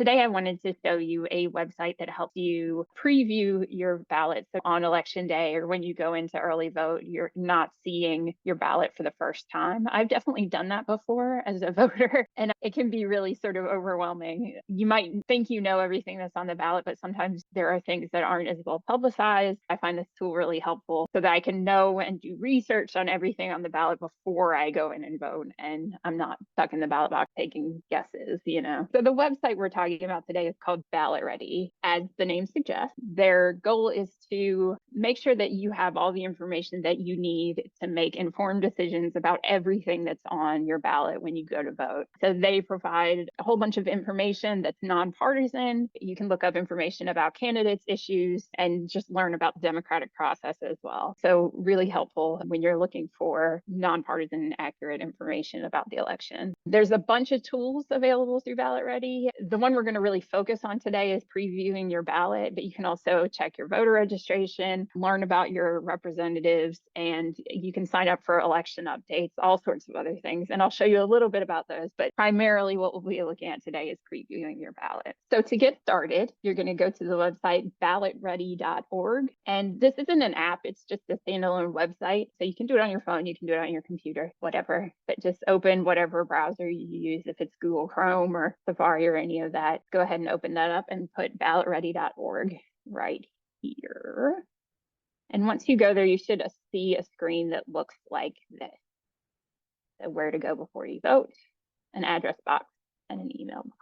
Today, I wanted to show you a website that helps you preview your ballot. So on election day or when you go into early vote, you're not seeing your ballot for the first time. I've definitely done that before as a voter, and it can be really sort of overwhelming. You might think you know everything that's on the ballot, but sometimes there are things that aren't as well publicized. I find this tool really helpful so that I can know and do research on everything on the ballot before I go in and vote, and I'm not stuck in the ballot box taking guesses. So the website we're talking about today is called Ballot Ready. As the name suggests, their goal is to make sure that you have all the information that you need to make informed decisions about everything that's on your ballot when you go to vote. So they provide a whole bunch of information that's nonpartisan. You can look up information about candidates, issues, and just learn about the democratic process as well. So really helpful when you're looking for nonpartisan, accurate information about the election. There's a bunch of tools available through Ballot Ready. The one we're going to really focus on today is previewing your ballot, but you can also check your voter registration, learn about your representatives, and you can sign up for election updates, all sorts of other things. And I'll show you a little bit about those, but primarily what we'll be looking at today is previewing your ballot. So to get started, you're going to go to the website ballotready.org. And this isn't an app, it's just a standalone website. So you can do it on your phone, you can do it on your computer, whatever, but just open whatever browser you use. If it's Google Chrome or Safari or any of that, go ahead and open that up and put ballotready.org right here. And once you go there, you should see a screen that looks like this. So where to go before you vote, an address box, and an email box.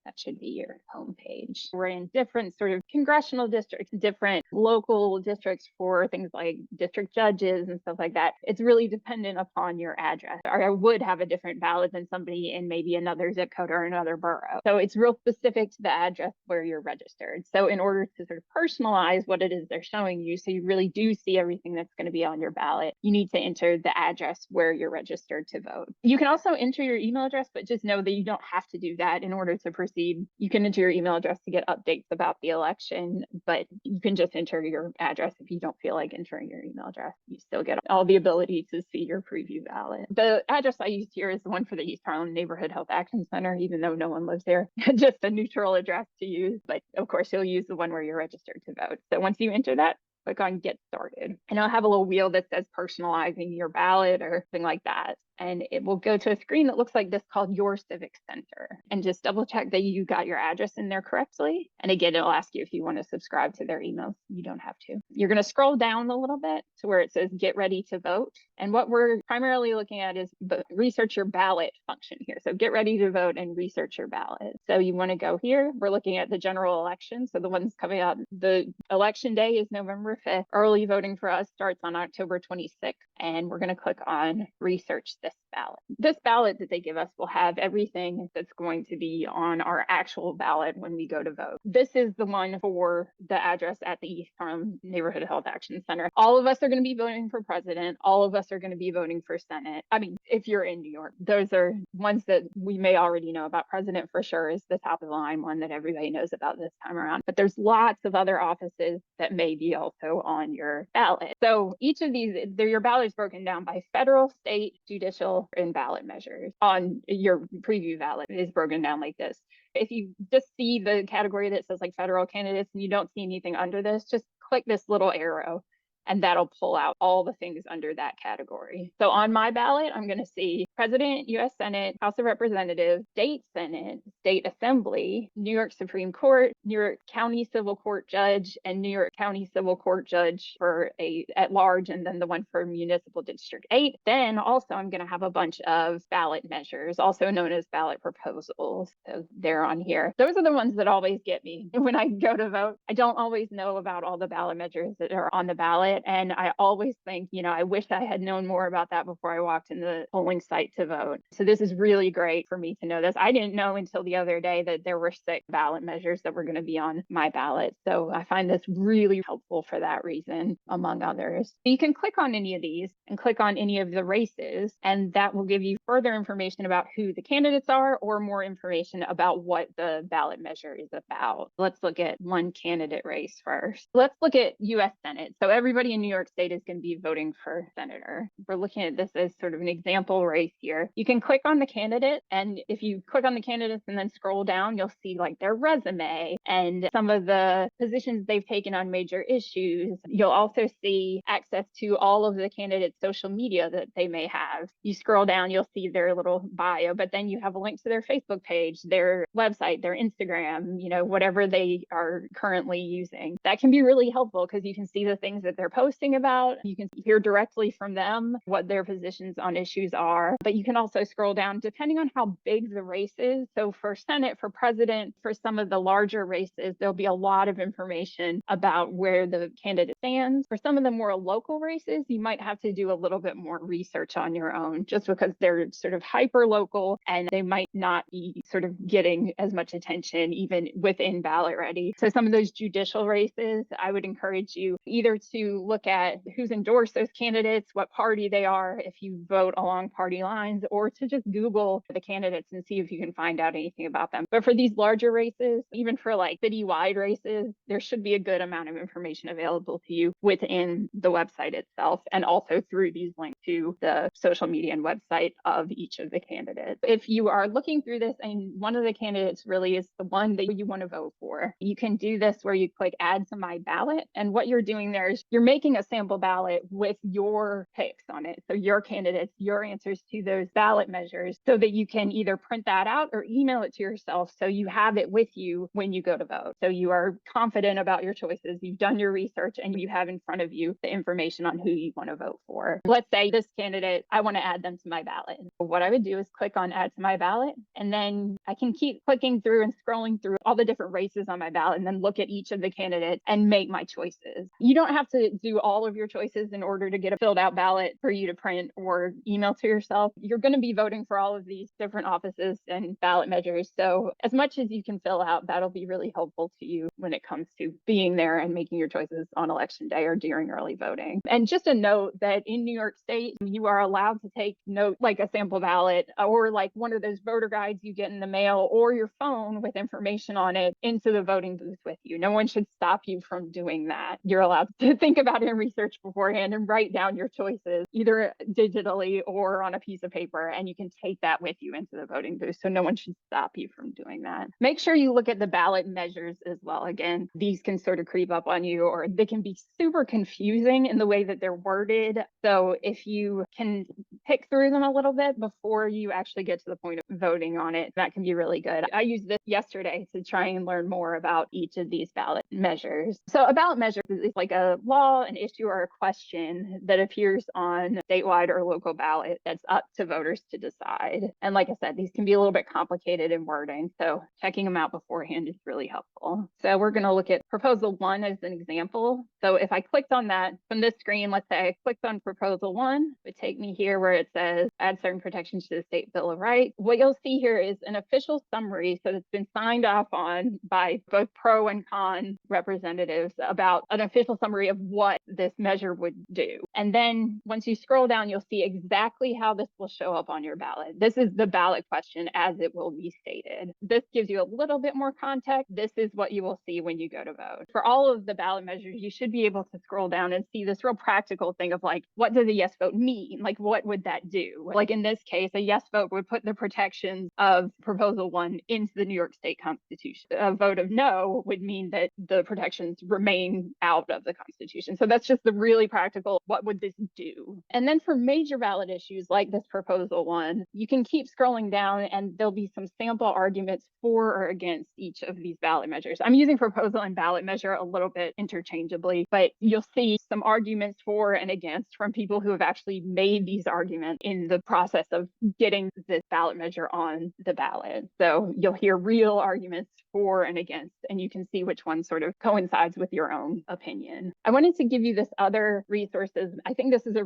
That should be your homepage. We're in different sort of congressional districts, different local districts for things like district judges and stuff like that. It's really dependent upon your address. Or I would have a different ballot than somebody in maybe another zip code or another borough. So it's real specific to the address where you're registered. So in order to sort of personalize what it is they're showing you, so you really do see everything that's going to be on your ballot, you need to enter the address where you're registered to vote. You can also enter your email address, but just know that you don't have to do that in order to proceed. You can enter your email address to get updates about the election, but you can just enter your address if you don't feel like entering your email address. You still get all the ability to see your preview ballot. The address I used here is the one for the East Harlem Neighborhood Health Action Center, even though no one lives there. Just a neutral address to use, but of course you'll use the one where you're registered to vote. So once you enter that, click on Get Started. And it'll have a little wheel that says personalizing your ballot or something like that. And it will go to a screen that looks like this called Your Civic Center. And just double check that you got your address in there correctly. And again, it'll ask you if you want to subscribe to their emails. You don't have to. You're going to scroll down a little bit to where it says Get Ready to Vote. And what we're primarily looking at is the research your ballot function here. So get ready to vote and research your ballot. So you want to go here. We're looking at the general election. So the ones coming out, the election day is November 5th. Early voting for us starts on October 26th. And we're going to click on Research this ballot. This ballot that they give us will have everything that's going to be on our actual ballot when we go to vote. This is the one for the address at the East Harlem Neighborhood Health Action Center. All of us are going to be voting for president. All of us are going to be voting for Senate. I mean, if you're in New York, those are ones that we may already know about. President for sure is the top of the line one that everybody knows about this time around. But there's lots of other offices that may be also on your ballot. So each of these, your ballot is broken down by federal, state, judicial, and ballot measures. On your preview ballot is broken down like this. If you just see the category that says like federal candidates and you don't see anything under this, just click this little arrow and that'll pull out all the things under that category. So on my ballot, I'm going to see President, U.S. Senate, House of Representatives, State Senate, State Assembly, New York Supreme Court, New York County Civil Court Judge, and New York County Civil Court Judge for a at large, and then the one for Municipal District 8. Then also I'm going to have a bunch of ballot measures, also known as ballot proposals. So they're on here. Those are the ones that always get me when I go to vote. I don't always know about all the ballot measures that are on the ballot. And I always think, I wish I had known more about that before I walked in the polling site to vote. So this is really great for me to know this. I didn't know until the other day that there were 6 ballot measures that were going to be on my ballot. So I find this really helpful for that reason, among others. You can click on any of these and click on any of the races, and that will give you further information about who the candidates are or more information about what the ballot measure is about. Let's look at one candidate race first. Let's look at U.S. Senate. So everybody everybody in New York State is going to be voting for senator. We're looking at this as sort of an example race here. You can click on the candidate, and if you click on the candidates and then scroll down, you'll see like their resume and some of the positions they've taken on major issues. You'll also see access to all of the candidates' social media that they may have. You scroll down, you'll see their little bio, but then you have a link to their Facebook page, their website, their Instagram, whatever they are currently using. That can be really helpful because you can see the things that they're posting about. You can hear directly from them what their positions on issues are, but you can also scroll down depending on how big the race is. So for Senate, for president, for some of the larger races, there'll be a lot of information about where the candidate stands. For some of the more local races, you might have to do a little bit more research on your own just because they're sort of hyper local and they might not be sort of getting as much attention even within ballot ready. So some of those judicial races, I would encourage you either to look at who's endorsed those candidates, what party they are, if you vote along party lines, or to just Google the candidates and see if you can find out anything about them. But for these larger races, even for like citywide races, there should be a good amount of information available to you within the website itself and also through these links to the social media and website of each of the candidates. If you are looking through this and one of the candidates really is the one that you want to vote for, you can do this where you click add to my ballot. And what you're doing there is you're making a sample ballot with your picks on it. So your candidates, your answers to those ballot measures so that you can either print that out or email it to yourself so you have it with you when you go to vote. So you are confident about your choices. You've done your research and you have in front of you the information on who you want to vote for. Let's say this candidate, I want to add them to my ballot. What I would do is click on add to my ballot, and then I can keep clicking through and scrolling through all the different races on my ballot and then look at each of the candidates and make my choices. You don't have to do all of your choices in order to get a filled out ballot for you to print or email to yourself. You're going to be voting for all of these different offices and ballot measures. So as much as you can fill out, that'll be really helpful to you when it comes to being there and making your choices on election day or during early voting. And just a note that in New York State, you are allowed to take note like a sample ballot or like one of those voter guides you get in the mail or your phone with information on it into the voting booth with you. No one should stop you from doing that. You're allowed to think about it and research beforehand and write down your choices either digitally or on a piece of paper, and you can take that with you into the voting booth. So no one should stop you from doing that. Make sure you look at the ballot measures as well. Again, these can sort of creep up on you or they can be super confusing in the way that they're worded. So if you can pick through them a little bit before you actually get to the point of voting on it, that can be really good. I used this yesterday to try and learn more about each of these ballot measures. So a ballot measure is like a law, an issue, or a question that appears on statewide or local ballot that's up to voters to decide. And like I said, these can be a little bit complicated in wording, so checking them out beforehand is really helpful. So we're going to look at proposal 1 as an example. So if I clicked on that from this screen, let's say I clicked on proposal 1, it would take me here where it says add certain protections to the state Bill of Rights. What you'll see here is an official summary. So it's been signed off on by both pro and con representatives about an official summary of what this measure would do. And then once you scroll down, you'll see exactly how this will show up on your ballot. This is the ballot question as it will be stated. This gives you a little bit more context. This is what you will see when you go to vote. For all of the ballot measures, you should be able to scroll down and see this real practical thing of like, what does a yes vote mean? Like, what would that do? Like in this case, a yes vote would put the protections of proposal 1 into the New York State Constitution. A vote of no would mean that the protections remain out of the Constitution. So that's just the really practical, what would this do? And then for major ballot issues like this proposal 1, you can keep scrolling down and there'll be some sample arguments for or against each of these ballot measures. I'm using proposal and ballot measure a little bit interchangeably, but you'll see some arguments for and against from people who have actually made these arguments in the process of getting this ballot measure on the ballot. So you'll hear real arguments for and against, and you can see which one sort of coincides with your own opinion. I wanted to give you this other resources. I think this is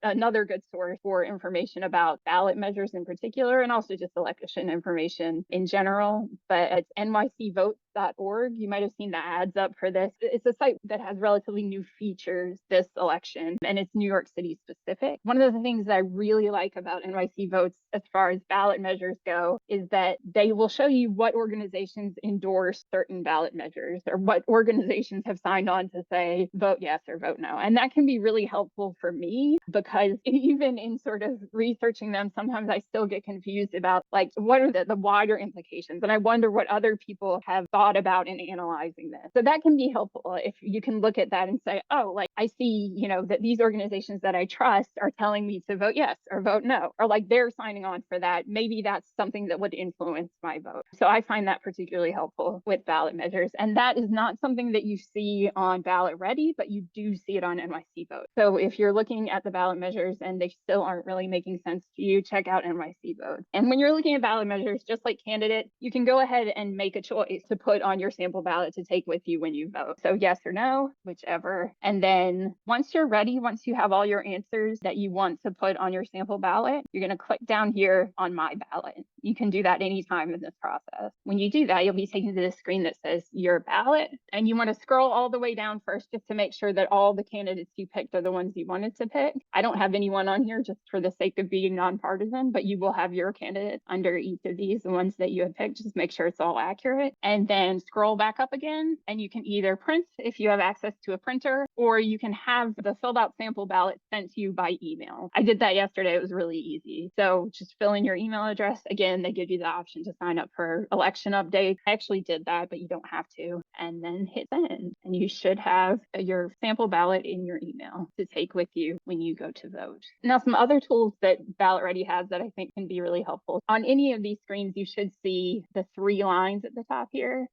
another good source for information about ballot measures in particular, and also just election information in general, but it's nycvotes.org. You might have seen the ads up for this. It's a site that has relatively new features this election, and it's New York City specific. One of the things that I really like about NYC Votes as far as ballot measures go is that they will show you what organizations endorse certain ballot measures or what organizations have signed on to say vote yes or vote no. And that can be really helpful for me, because even in sort of researching them, sometimes I still get confused about like what are the wider implications. And I wonder what other people have thought about in analyzing this. So that can be helpful if you can look at that and say, oh, like I see, that these organizations that I trust are telling me to vote yes or vote no, or like they're signing on for that. Maybe that's something that would influence my vote. So I find that particularly helpful with ballot measures. And that is not something that you see on Ballot Ready, but you do see it on NYC Vote. So if you're looking at the ballot measures and they still aren't really making sense to you, check out NYC Vote. And when you're looking at ballot measures, just like candidate, you can go ahead and make a choice to put on your sample ballot to take with you when you vote. So yes or no, whichever. And then once you're ready, once you have all your answers that you want to put on your sample ballot, you're going to click down here on My Ballot. You can do that anytime in this process. When you do that, you'll be taken to the screen that says Your Ballot, and you want to scroll all the way down first just to make sure that all the candidates you picked are the ones you wanted to pick. I don't have anyone on here just for the sake of being nonpartisan, but you will have your candidate under each of these, the ones that you have picked. Just make sure it's all accurate, and then scroll back up again, and you can either print if you have access to a printer, or you can have the filled out sample ballot sent to you by email. I did that yesterday. It was really easy. So just fill in your email address. Again, they give you the option to sign up for election updates. I actually did that, but you don't have to. And then hit send. And you should have your sample ballot in your email to take with you when you go to vote. Now, some other tools that Ballot Ready has that I think can be really helpful. On any of these screens, you should see the 3 lines at the top here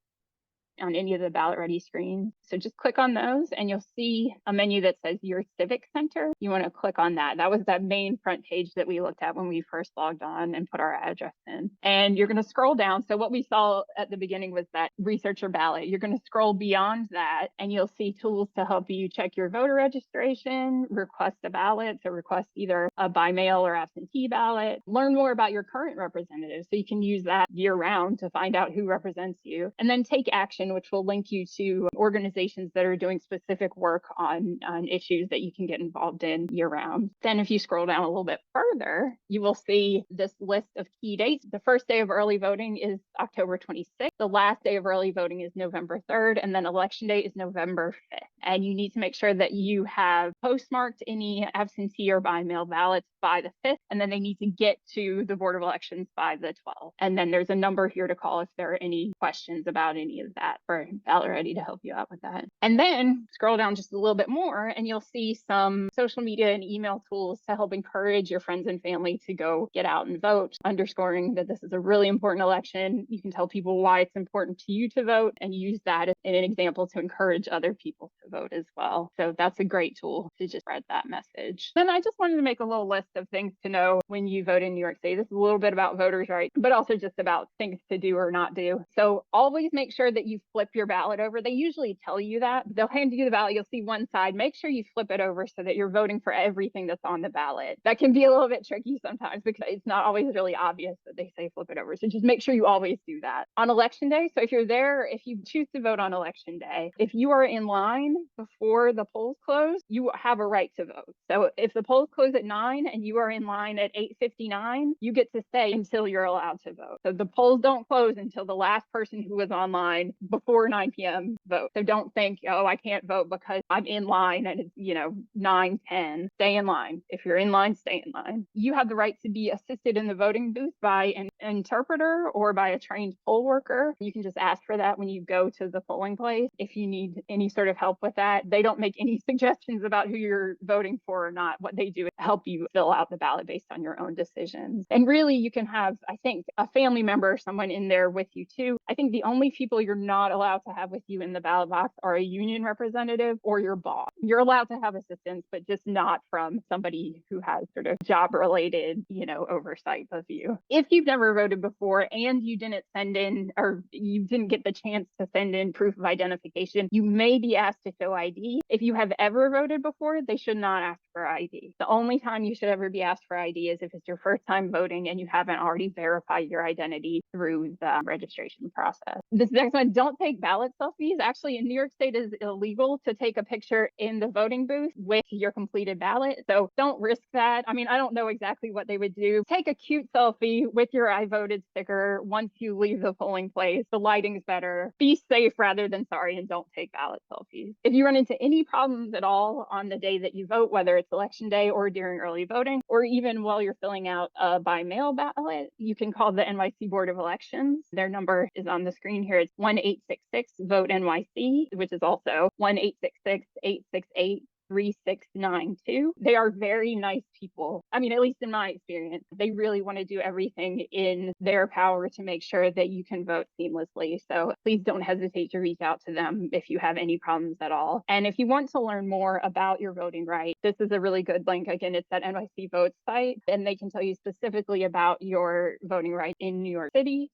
on any of the Ballot Ready screens. So just click on those and you'll see a menu that says Your Civic Center. You want to click on that. That was that main front page that we looked at when we first logged on and put our address in. And you're going to scroll down. So what we saw at the beginning was that researcher ballot. You're going to scroll beyond that and you'll see tools to help you check your voter registration, request a ballot, so request either a by mail or absentee ballot, learn more about your current representative so you can use that year round to find out who represents you, and then take action, which will link you to organizations that are doing specific work on issues that you can get involved in year round. Then if you scroll down a little bit further, you will see this list of key dates. The first day of early voting is October 26th. The last day of early voting is November 3rd. And then election day is November 5th. And you need to make sure that you have postmarked any absentee or by mail ballots by the 5th. And then they need to get to the Board of Elections by the 12th. And then there's a number here to call if there are any questions about any of that for Ballot Ready to help you out with that. And then scroll down just a little bit more and you'll see some social media and email tools to help encourage your friends and family to go get out and vote, underscoring that this is a really important election. You can tell people why it's important to you to vote and use that as an example to encourage other people to vote as well. So that's a great tool to just spread that message. Then I just wanted to make a little list of things to know when you vote in New York City. This is a little bit about voters' rights, but also just about things to do or not do. So always make sure that you flip your ballot over. They usually tell you that. They'll hand you the ballot. You'll see one side. Make sure you flip it over so that you're voting for everything that's on the ballot. That can be a little bit tricky sometimes because it's not always really obvious that they say flip it over. So just make sure you always do that. On election day, so if you're there, if you choose to vote on election day, if you are in line before the polls close, you have a right to vote. So if the polls close at 9 and you are in line at 8:59, you get to stay until you're allowed to vote. So the polls don't close until the last person who was online before 9 p.m. vote. So don't think, oh, I can't vote because I'm in line and it's, 9:10. Stay in line. If you're in line, stay in line. You have the right to be assisted in the voting booth by an interpreter or by a trained poll worker. You can just ask for that when you go to the polling place if you need any sort of help with that. They don't make any suggestions about who you're voting for or not. What they do is help you fill out the ballot based on your own decisions. And really, you can have, I think, a family member or someone in there with you too. I think the only people you're not allowed to have with you in the ballot box are a union representative or your boss. You're allowed to have assistance, but just not from somebody who has sort of job related, oversight of you. If you've never voted before and you didn't send in or you didn't get the chance to send in proof of identification, you may be asked to show ID. If you have ever voted before, they should not ask for ID. The only time you should ever be asked for ID is if it's your first time voting and you haven't already verified your identity through the registration process. This next one, don't take ballot selfies. Actually, in New York State, it is illegal to take a picture in the voting booth with your completed ballot. So don't risk that. I mean, I don't know exactly what they would do. Take a cute selfie with your I voted sticker once you leave the polling place. The lighting's better. Be safe rather than sorry, and don't take ballot selfies. If you run into any problems at all on the day that you vote, whether it's election day or during early voting, or even while you're filling out a by mail ballot, you can call the NYC Board of Elections. Their number is on the screen here. It's 1-866-VOTE-NYC, which is also 1-866-868 3692. They are very nice people. I mean, at least in my experience, they really want to do everything in their power to make sure that you can vote seamlessly. So please don't hesitate to reach out to them if you have any problems at all. And if you want to learn more about your voting right, this is a really good link. Again, it's that NYC Vote site, and they can tell you specifically about your voting rights in New York City.